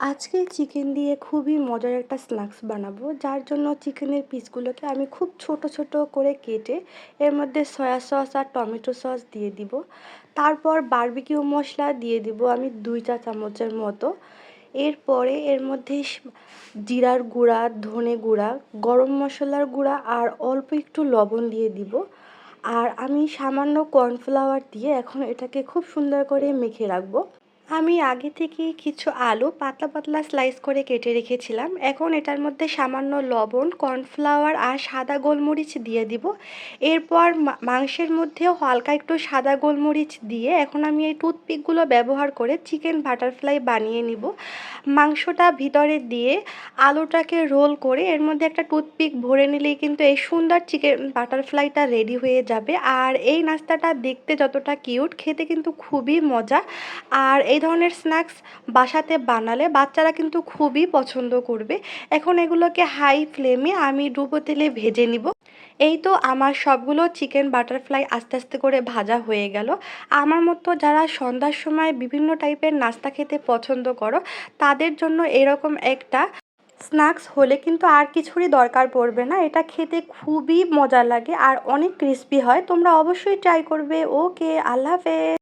আজকে চিকেন দিয়ে খুবই মজার একটা স্ন্যাক্স বানাবো, যার জন্য চিকেনের পিসগুলোকে আমি খুব ছোট ছোট করে কেটে এর মধ্যে সয়া সস আর টমেটো সস দিয়ে দিব। তারপর বারবিকিউ মশলা দিয়ে দিব আমি 2 চা চামচের মতো। এরপরে এর মধ্যে জিরার গুঁড়া, ধনে গুঁড়া, গরম মশলার গুঁড়া আর অল্প একটু লবণ দিয়ে দিব। আর আমি সামান্য কর্নফ্লাওয়ার দিয়ে এখন এটাকে খুব সুন্দর করে মেখে রাখবো। আমি আগে থেকেই কিছু আলু পাতলা পাতলা স্লাইস করে কেটে রেখেছিলাম। এখন এটার মধ্যে সামান্য লবণ, কর্নফ্লাওয়ার আর সাদা গোলমরিচ দিয়ে দিব। এরপর মাংসের মধ্যেও হালকা একটু সাদা গোলমরিচ দিয়ে এখন আমি এই টুথপিকগুলো ব্যবহার করে চিকেন বাটারফ্লাই বানিয়ে নিব। মাংসটা ভিতরে দিয়ে আলুটাকে রোল করে এর মধ্যে একটা টুথপিক ভরে নিলেই কিন্তু এই সুন্দর চিকেন বাটারফ্লাইটা রেডি হয়ে যাবে। আর এই নাস্তাটা দেখতে যতটা কিউট, খেতে কিন্তু খুবই মজা। আর এই ধরনের স্ন্যাক্স বাসাতে বানালে বাচ্চারা কিন্তু খুবই পছন্দ করবে। এখন এগুলোকে হাই ফ্লেমে আমি ডুবো তেলে ভেজে নিব। এই তো আমার সবগুলো চিকেন বাটারফ্লাই আস্তে আস্তে করে ভাজা হয়ে গেল। আমার মতো যারা সন্ধ্যার সময় বিভিন্ন টাইপের নাস্তা খেতে পছন্দ করো, তাদের জন্য এরকম একটা স্ন্যাক্স হলে কিন্তু আর কিছুরই দরকার পড়বে না। এটা খেতে খুবই মজা লাগে আর অনেক ক্রিস্পি হয়। তোমরা অবশ্যই ট্রাই করবে। ওকে, আল্লাহ হাফেজ।